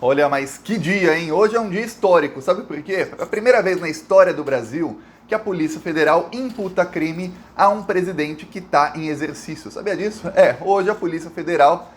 Olha, mas que dia, hein? Hoje é um dia histórico, sabe por quê? É a primeira vez na história do Brasil que a Polícia Federal imputa crime a um presidente que está em exercício. Sabia disso? Hoje a Polícia Federal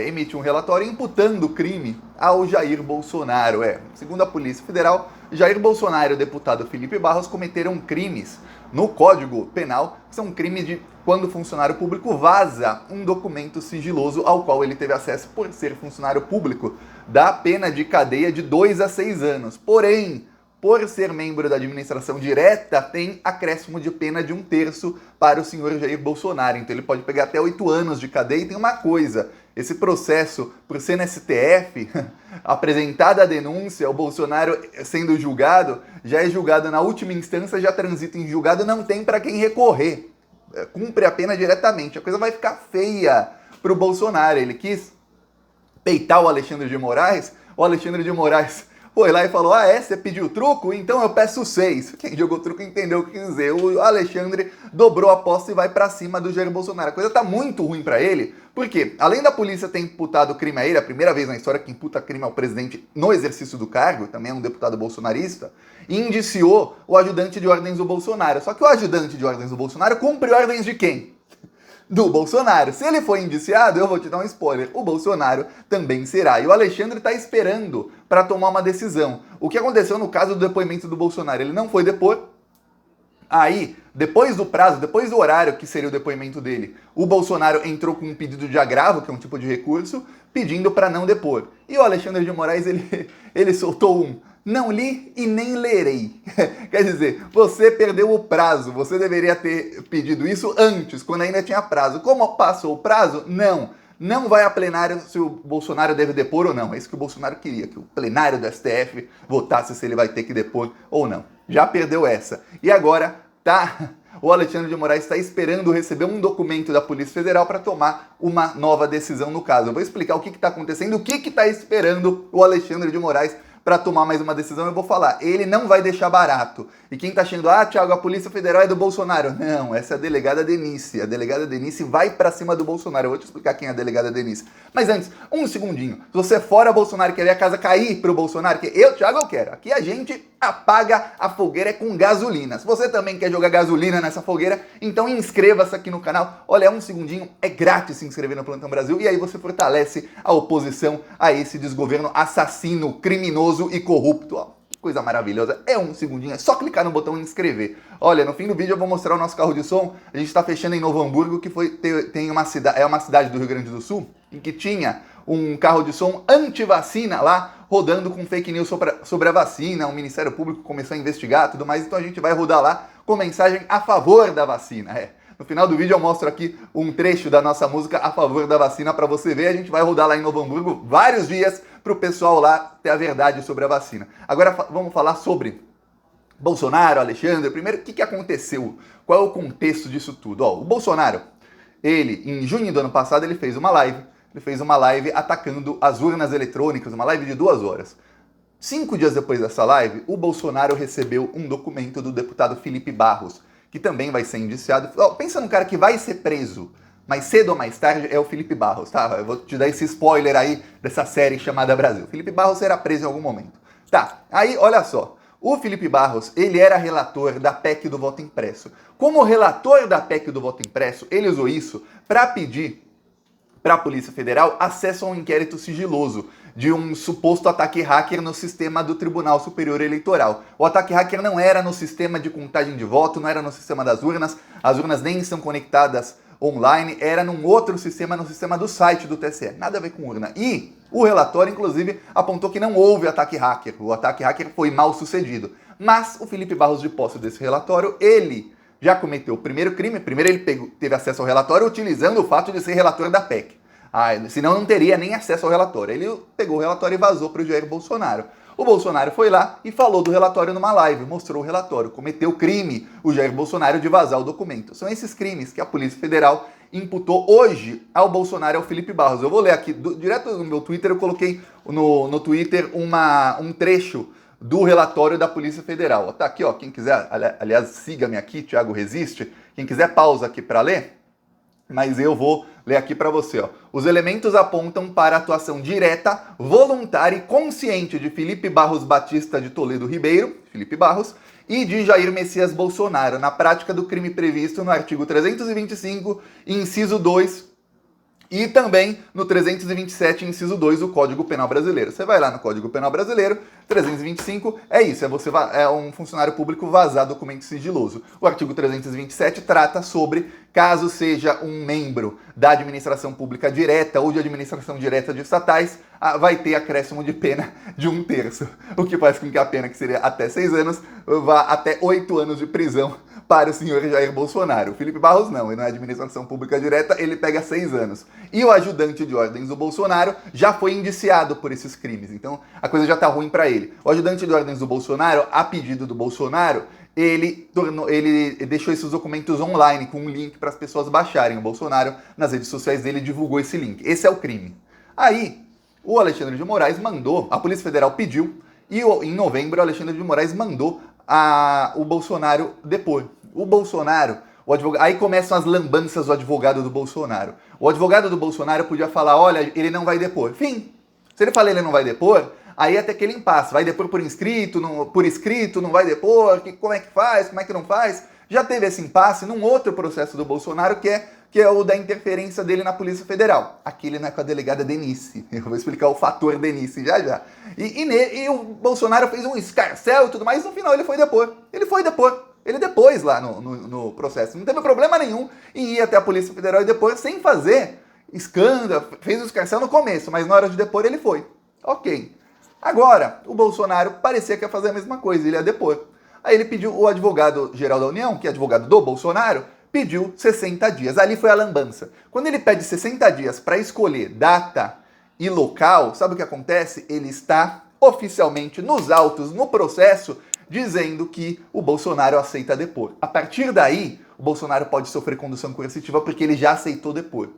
emite um relatório imputando crime ao Jair Bolsonaro. Segundo a Polícia Federal, Jair Bolsonaro e o deputado Felipe Barros cometeram crimes no Código Penal, que são crimes de quando o funcionário público vaza um documento sigiloso ao qual ele teve acesso por ser funcionário público, dá pena de cadeia de 2 a 6 anos. Porém, por ser membro da administração direta, tem acréscimo de pena de 1/3 para o senhor Jair Bolsonaro. Então ele pode pegar até 8 anos de cadeia. E tem uma coisa, esse processo, por ser no STF, apresentada a denúncia, o Bolsonaro sendo julgado, já é julgado na última instância, já transita em julgado, não tem para quem recorrer. Cumpre a pena diretamente. A coisa vai ficar feia para o Bolsonaro. Ele quis peitar o Alexandre de Moraes, o Alexandre de Moraes foi lá e falou: você pediu truco? Então eu peço 6. Quem jogou truco entendeu o que quis dizer. O Alexandre dobrou a aposta e vai pra cima do Jair Bolsonaro. A coisa tá muito ruim pra ele, porque além da polícia ter imputado crime a ele, a primeira vez na história que imputa crime ao presidente no exercício do cargo, também é um deputado bolsonarista, indiciou o ajudante de ordens do Bolsonaro. Só que o ajudante de ordens do Bolsonaro cumpre ordens de quem? Do Bolsonaro. Se ele for indiciado, eu vou te dar um spoiler, o Bolsonaro também será. E o Alexandre está esperando para tomar uma decisão. O que aconteceu no caso do depoimento do Bolsonaro? Ele não foi depor. Aí, depois do prazo, depois do horário que seria o depoimento dele, o Bolsonaro entrou com um pedido de agravo, que é um tipo de recurso, pedindo para não depor. E o Alexandre de Moraes, ele soltou um: não li e nem lerei. Quer dizer, você perdeu o prazo, você deveria ter pedido isso antes, quando ainda tinha prazo. Como passou o prazo, não vai a plenário se o Bolsonaro deve depor ou não. É isso que o Bolsonaro queria, que o plenário do STF votasse se ele vai ter que depor ou não. Já perdeu essa. E agora o Alexandre de Moraes está esperando receber um documento da Polícia Federal para tomar uma nova decisão no caso. Eu vou explicar o que está acontecendo, o que está esperando o Alexandre de Moraes para tomar mais uma decisão. Eu vou falar, ele não vai deixar barato. E quem tá achando: Thiago, a Polícia Federal é do Bolsonaro. Não, essa é a delegada Denise. A delegada Denise vai para cima do Bolsonaro. Eu vou te explicar quem é a delegada Denise. Mas antes, um segundinho. Se você fora Bolsonaro e quer ver a casa cair pro Bolsonaro, que eu, Thiago, eu quero. Aqui a gente apaga a fogueira com gasolina. Se você também quer jogar gasolina nessa fogueira, então inscreva-se aqui no canal. Olha, um segundinho, é grátis se inscrever no Plantão Brasil e aí você fortalece a oposição a esse desgoverno assassino, criminoso e corrupto. Ó, que coisa maravilhosa. É um segundinho, é só clicar no botão inscrever. Olha, no fim do vídeo eu vou mostrar o nosso carro de som. A gente está fechando em Novo Hamburgo, que é uma cidade do Rio Grande do Sul, em que tinha um carro de som anti-vacina lá, rodando com fake news sobre a vacina. O Ministério Público começou a investigar tudo mais, então a gente vai rodar lá com mensagem a favor da vacina. No final do vídeo eu mostro aqui um trecho da nossa música a favor da vacina para você ver. A gente vai rodar lá em Novo Hamburgo vários dias para o pessoal lá ter a verdade sobre a vacina. Agora vamos falar sobre Bolsonaro, Alexandre. Primeiro, o que aconteceu? Qual é o contexto disso tudo? O Bolsonaro, ele, em junho do ano passado, ele fez uma live atacando as urnas eletrônicas, uma live de 2 horas. 5 dias depois dessa live, o Bolsonaro recebeu um documento do deputado Felipe Barros, que também vai ser indiciado. Pensa num cara que vai ser preso, mas cedo ou mais tarde é o Felipe Barros, tá? Eu vou te dar esse spoiler aí dessa série chamada Brasil. Felipe Barros será preso em algum momento. Tá, aí olha só. O Felipe Barros, ele era relator da PEC do voto impresso. Como relator da PEC do voto impresso, ele usou isso para pedir para a Polícia Federal acesso a um inquérito sigiloso de um suposto ataque hacker no sistema do Tribunal Superior Eleitoral. O ataque hacker não era no sistema de contagem de voto, não era no sistema das urnas, as urnas nem são conectadas online, era num outro sistema, no sistema do site do TSE, nada a ver com urna. E o relatório, inclusive, apontou que não houve ataque hacker, o ataque hacker foi mal sucedido. Mas o Felipe Barros, de posse desse relatório, ele já cometeu o primeiro crime. Primeiro ele teve acesso ao relatório utilizando o fato de ser relator da PEC. Senão não teria nem acesso ao relatório. Ele pegou o relatório e vazou para o Jair Bolsonaro. O Bolsonaro foi lá e falou do relatório numa live, mostrou o relatório, cometeu crime o Jair Bolsonaro de vazar o documento. São esses crimes que a Polícia Federal imputou hoje ao Bolsonaro e ao Felipe Barros. Eu vou ler aqui, direto no meu Twitter, eu coloquei no Twitter um trecho do relatório da Polícia Federal. Tá aqui, ó, quem quiser, aliás, siga-me aqui, Thiago Resiste, quem quiser pausa aqui para ler. mas eu vou ler aqui para você. Ó. Os elementos apontam para a atuação direta, voluntária e consciente de Felipe Barros Batista de Toledo Ribeiro, Felipe Barros, e de Jair Messias Bolsonaro, na prática do crime previsto no artigo 325, inciso 2, e também no 327, inciso 2, do Código Penal Brasileiro. Você vai lá no Código Penal Brasileiro, 325, é isso, é um funcionário público vazar documento sigiloso. O artigo 327 trata sobre caso seja um membro da administração pública direta ou de administração direta de estatais, vai ter acréscimo de pena de 1/3, o que faz com que a pena, que seria até 6 anos, vá até 8 anos de prisão para o senhor Jair Bolsonaro. O Felipe Barros não, ele não é administração pública direta, ele pega 6 anos. E o ajudante de ordens do Bolsonaro já foi indiciado por esses crimes, então a coisa já tá ruim para ele. O ajudante de ordens do Bolsonaro, a pedido do Bolsonaro, ele deixou esses documentos online com um link para as pessoas baixarem. O Bolsonaro, nas redes sociais dele, divulgou esse link. Esse é o crime. Aí, o Alexandre de Moraes mandou, a Polícia Federal pediu, e em novembro o Alexandre de Moraes mandou o Bolsonaro depor. O Bolsonaro, aí começam as lambanças do advogado do Bolsonaro. O advogado do Bolsonaro podia falar, olha, ele não vai depor. Fim. Se ele falar ele não vai depor, aí até aquele impasse. Vai depor por escrito, não vai depor, como é que faz, como é que não faz? Já teve esse impasse num outro processo do Bolsonaro, que é o da interferência dele na Polícia Federal. Aqui ele não é com a delegada Denise. Eu vou explicar o fator Denise já. E o Bolsonaro fez um escarcéu e tudo mais, no final ele foi depor. Ele depôs lá no processo. Não teve problema nenhum em ir até a Polícia Federal e depor sem fazer escândalo. Fez o escarcéu no começo, mas na hora de depor ele foi. Ok. Agora, o Bolsonaro parecia que ia fazer a mesma coisa, ele ia depor. Aí ele pediu, o advogado-geral da União, que é advogado do Bolsonaro, pediu 60 dias. Ali foi a lambança. Quando ele pede 60 dias para escolher data e local, sabe o que acontece? Ele está oficialmente nos autos, no processo, dizendo que o Bolsonaro aceita depor. A partir daí, o Bolsonaro pode sofrer condução coercitiva porque ele já aceitou depor.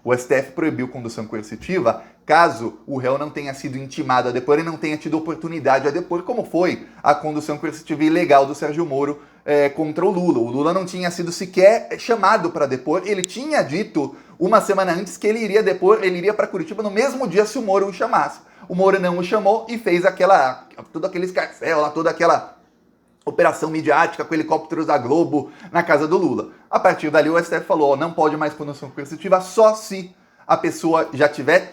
O STF proibiu condução coercitiva caso o réu não tenha sido intimado a depor e não tenha tido oportunidade a depor, como foi a condução coercitiva ilegal do Sérgio Moro contra o Lula. O Lula não tinha sido sequer chamado para depor, ele tinha dito uma semana antes que ele iria depor, ele iria para Curitiba no mesmo dia se o Moro o chamasse. O Moro não o chamou e fez todo aquele escarcéu, toda aquela operação midiática com helicópteros da Globo na casa do Lula. A partir dali o STF falou, não pode mais condução coercitiva só se a pessoa já tiver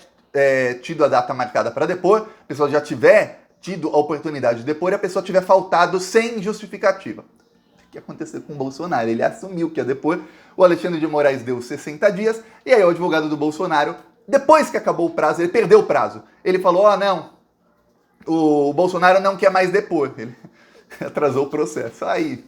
tido a data marcada para depor, a pessoa já tiver tido a oportunidade de depor e a pessoa tiver faltado sem justificativa. O que aconteceu com o Bolsonaro? Ele assumiu que ia depor, o Alexandre de Moraes deu 60 dias, e aí o advogado do Bolsonaro, depois que acabou o prazo, ele perdeu o prazo. Ele falou, não, o Bolsonaro não quer mais depor. Ele atrasou o processo. Aí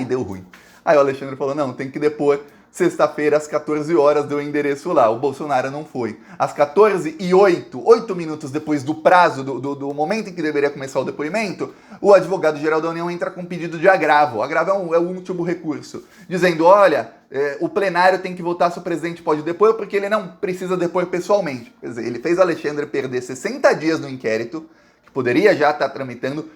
deu ruim. Aí o Alexandre falou, não, tem que depor sexta-feira às 14 horas, deu o endereço lá. O Bolsonaro não foi. Às 14h08, 8 minutos depois do prazo, do momento em que deveria começar o depoimento, o advogado-geral da União entra com um pedido de agravo. O agravo é o último recurso, dizendo, olha, o plenário tem que votar se o presidente pode depor, porque ele não precisa depor pessoalmente. Quer dizer, ele fez o Alexandre perder 60 dias no inquérito, que poderia já estar tramitando,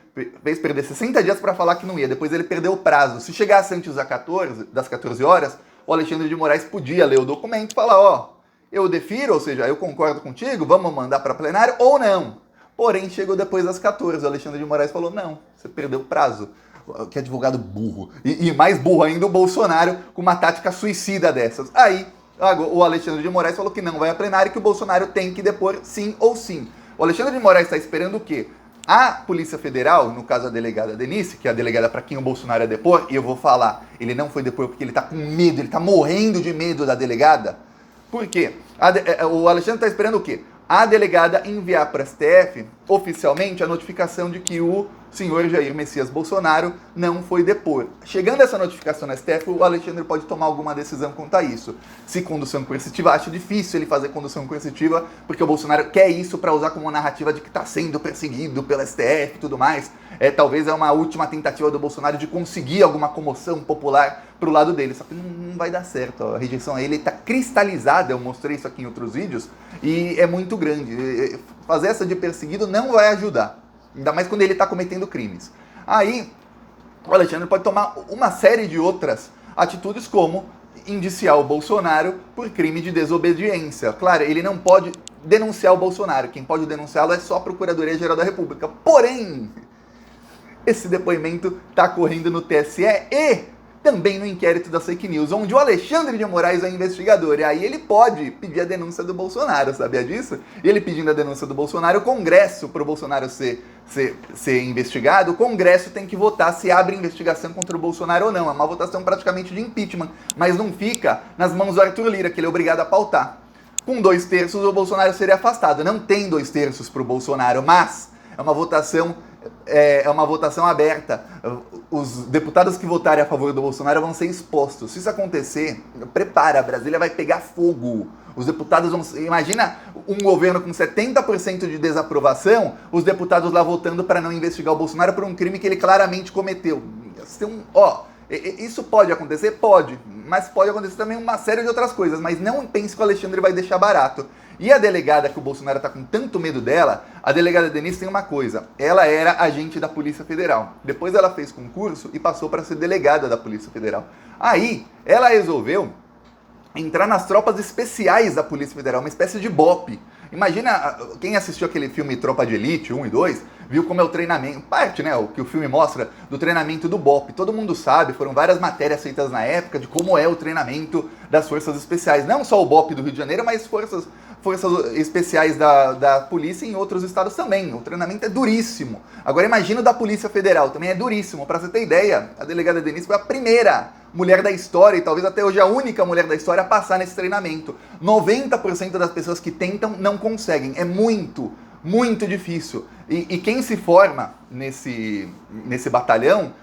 fez perder 60 dias para falar que não ia, depois ele perdeu o prazo. Se chegasse antes das 14 horas, o Alexandre de Moraes podia ler o documento e falar, eu defiro, ou seja, eu concordo contigo, vamos mandar para plenário ou não. Porém, chegou depois das 14, o Alexandre de Moraes falou, não, você perdeu o prazo. Que advogado burro. E mais burro ainda o Bolsonaro com uma tática suicida dessas. Aí, o Alexandre de Moraes falou que não vai a plenário, que o Bolsonaro tem que depor sim ou sim. O Alexandre de Moraes está esperando o quê? A Polícia Federal, no caso a delegada Denise, que é a delegada para quem o Bolsonaro é depor, e eu vou falar, ele não foi depor porque ele está com medo, ele está morrendo de medo da delegada. Por quê? O Alexandre está esperando o quê? A delegada enviar para o STF, oficialmente, a notificação de que o senhor Jair Messias Bolsonaro não foi depor. Chegando essa notificação no STF, o Alexandre pode tomar alguma decisão quanto a isso. Se condução coercitiva, acho difícil ele fazer condução coercitiva, porque o Bolsonaro quer isso para usar como narrativa de que está sendo perseguido pelo STF e tudo mais. Talvez é uma última tentativa do Bolsonaro de conseguir alguma comoção popular pro lado dele, só que não vai dar certo. A rejeição a ele está cristalizada, eu mostrei isso aqui em outros vídeos, e é muito grande. Fazer essa de perseguido não vai ajudar. Ainda mais quando ele está cometendo crimes. Aí, o Alexandre pode tomar uma série de outras atitudes, como indiciar o Bolsonaro por crime de desobediência. Claro, ele não pode denunciar o Bolsonaro, quem pode denunciá-lo é só a Procuradoria-Geral da República. Porém, esse depoimento está correndo no TSE e também no inquérito das fake news, onde o Alexandre de Moraes é o investigador. E aí ele pode pedir a denúncia do Bolsonaro, sabia disso? E ele pedindo a denúncia do Bolsonaro, o Congresso, para o Bolsonaro ser investigado, o Congresso tem que votar se abre investigação contra o Bolsonaro ou não. É uma votação praticamente de impeachment, mas não fica nas mãos do Arthur Lira, que ele é obrigado a pautar. Com 2/3 o Bolsonaro seria afastado. Não tem 2/3 para o Bolsonaro, mas é uma votação aberta. Os deputados que votarem a favor do Bolsonaro vão ser expostos. Se isso acontecer, prepara, Brasília vai pegar fogo. Os deputados vão... Imagina um governo com 70% de desaprovação, os deputados lá votando para não investigar o Bolsonaro por um crime que ele claramente cometeu. Isso pode acontecer? Pode. Mas pode acontecer também uma série de outras coisas. Mas não pense que o Alexandre vai deixar barato. E a delegada que o Bolsonaro está com tanto medo dela, a delegada Denise tem uma coisa. Ela era agente da Polícia Federal. Depois ela fez concurso e passou para ser delegada da Polícia Federal. Aí, ela resolveu entrar nas tropas especiais da Polícia Federal, uma espécie de BOPE. Imagina, quem assistiu aquele filme Tropa de Elite 1 e 2, viu como é o treinamento, parte, né, o que o filme mostra do treinamento do BOPE. Todo mundo sabe, foram várias matérias feitas na época de como é o treinamento das forças especiais. Não só o BOPE do Rio de Janeiro, mas forças especiais da polícia em outros estados também. O treinamento é duríssimo. Agora imagina o da Polícia Federal, também é duríssimo. Para você ter ideia, a delegada Denise foi a primeira mulher da história, e talvez até hoje a única mulher da história a passar nesse treinamento. 90% das pessoas que tentam não conseguem. É muito, muito difícil. E quem se forma nesse batalhão,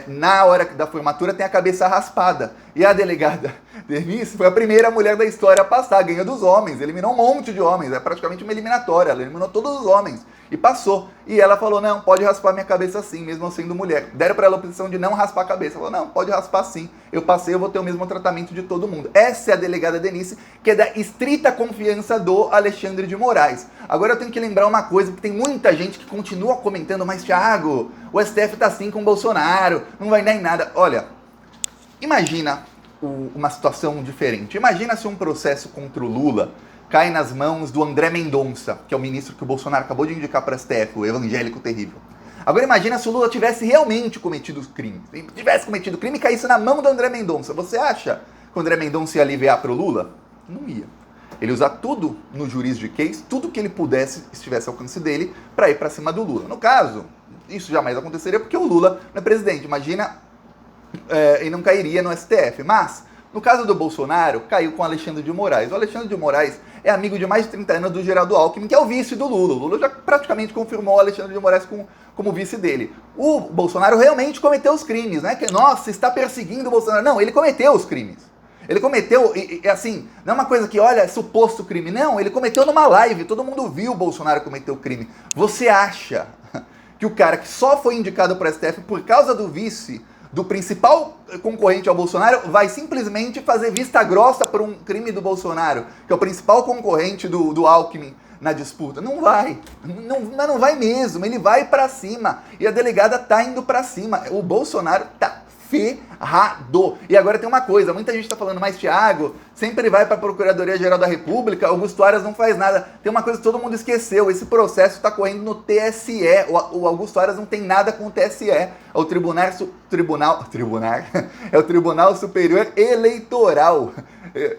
na hora da formatura tem a cabeça raspada. E a delegada Denise foi a primeira mulher da história a passar, ganhou dos homens, eliminou um monte de homens, é praticamente uma eliminatória, ela eliminou todos os homens e passou. E ela falou, não, pode raspar minha cabeça sim, mesmo eu sendo mulher. Deram para ela a opção de não raspar a cabeça. Ela falou, não, pode raspar sim, eu passei, eu vou ter o mesmo tratamento de todo mundo. Essa é a delegada Denise, que é da estrita confiança do Alexandre de Moraes. Agora eu tenho que lembrar uma coisa, porque tem muita gente que continua comentando, mas Thiago, o STF tá assim com o Bolsonaro, não vai dar em nada. Olha, imagina uma situação diferente. Imagina se um processo contra o Lula cai nas mãos do André Mendonça, que é o ministro que o Bolsonaro acabou de indicar para o STF, o evangélico terrível. Agora imagina se o Lula tivesse realmente cometido os crimes. Tivesse cometido crime e caísse na mão do André Mendonça. Você acha que o André Mendonça ia aliviar para o Lula? Não ia. Ele ia usar tudo no juridiquês, tudo que ele pudesse, estivesse ao alcance dele, para ir para cima do Lula. No caso, isso jamais aconteceria porque o Lula não é presidente. Imagina, e não cairia no STF. Mas, no caso do Bolsonaro, caiu com o Alexandre de Moraes. O Alexandre de Moraes é amigo de mais de 30 anos do Geraldo Alckmin, que é o vice do Lula. O Lula já praticamente confirmou o Alexandre de Moraes como vice dele. O Bolsonaro realmente cometeu os crimes, né? Que, nossa, está perseguindo o Bolsonaro. Não, ele cometeu os crimes. Ele cometeu, assim, não é uma coisa que, olha, é suposto crime. Não, ele cometeu numa live, todo mundo viu o Bolsonaro cometer o crime. Você acha que o cara que só foi indicado para o STF por causa do vice do principal concorrente ao Bolsonaro vai simplesmente fazer vista grossa por um crime do Bolsonaro, que é o principal concorrente do Alckmin na disputa? Não vai. Não vai mesmo. Ele vai para cima. E a delegada tá indo para cima. O Bolsonaro tá ferrado. E agora tem uma coisa, muita gente tá falando, mas Thiago, sempre vai para a Procuradoria-Geral da República, Augusto Aras não faz nada. Tem uma coisa que todo mundo esqueceu, esse processo está correndo no TSE, o Augusto Aras não tem nada com o TSE, é o Tribunal Superior Eleitoral.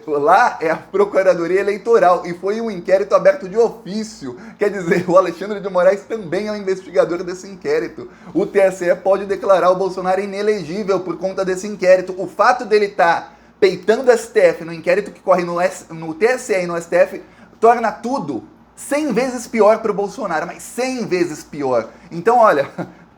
Lá é a Procuradoria Eleitoral e foi um inquérito aberto de ofício. Quer dizer, o Alexandre de Moraes também é o investigador desse inquérito. O TSE pode declarar o Bolsonaro inelegível por conta desse inquérito. O fato dele estar peitando o STF no inquérito que corre no TSE e no STF torna tudo 100 vezes pior para o Bolsonaro, mas 100 vezes pior. Então, olha,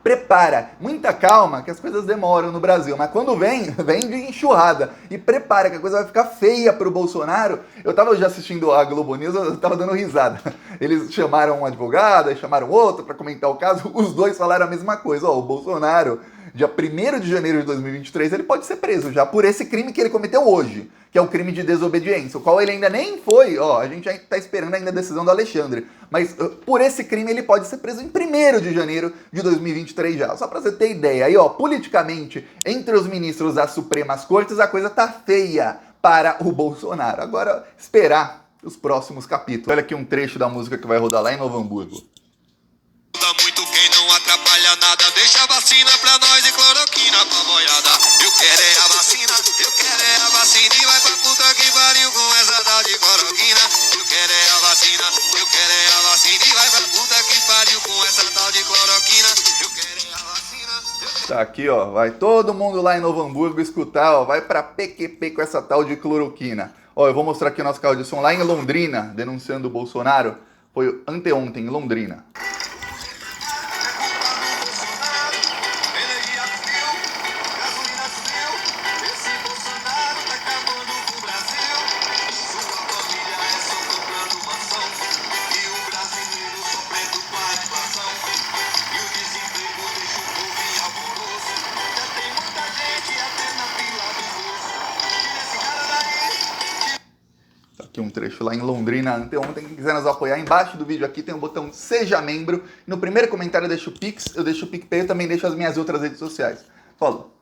prepara, muita calma que as coisas demoram no Brasil, mas quando vem de enxurrada. E prepara que a coisa vai ficar feia pro Bolsonaro. Eu tava já assistindo a Globo News, eu tava dando risada. Eles chamaram um advogado, aí chamaram outro para comentar o caso, os dois falaram a mesma coisa. Ó, o Bolsonaro dia 1º de janeiro de 2023, ele pode ser preso já por esse crime que ele cometeu hoje, que é o crime de desobediência, o qual ele ainda nem foi, ó, a gente já tá esperando ainda a decisão do Alexandre, mas por esse crime ele pode ser preso em 1º de janeiro de 2023 já. Só pra você ter ideia, aí ó, politicamente, entre os ministros das Supremas Cortes, a coisa tá feia para o Bolsonaro. Agora, esperar os próximos capítulos. Olha aqui um trecho da música que vai rodar lá em Novo Hamburgo. Muito quem não atrapalha nada, deixa a vacina pra nós e cloroquina pra boiada. Eu quero é a vacina, eu quero é a vacina e vai pra puta que pariu com essa tal de cloroquina. Eu quero é a vacina, eu quero é a vacina e vai pra puta que pariu com essa tal de cloroquina. Eu quero é a vacina. Tá aqui, ó, vai todo mundo lá em Novo Hamburgo escutar, ó, vai pra PQP com essa tal de cloroquina. Ó, eu vou mostrar aqui o nosso carro de som lá em Londrina, denunciando o Bolsonaro. Foi anteontem, em Londrina. Aqui um trecho lá em Londrina anteontem. Quem quiser nos apoiar, embaixo do vídeo aqui tem o botão Seja Membro. No primeiro comentário eu deixo o Pix, eu deixo o PicPay, eu também deixo as minhas outras redes sociais. Falou!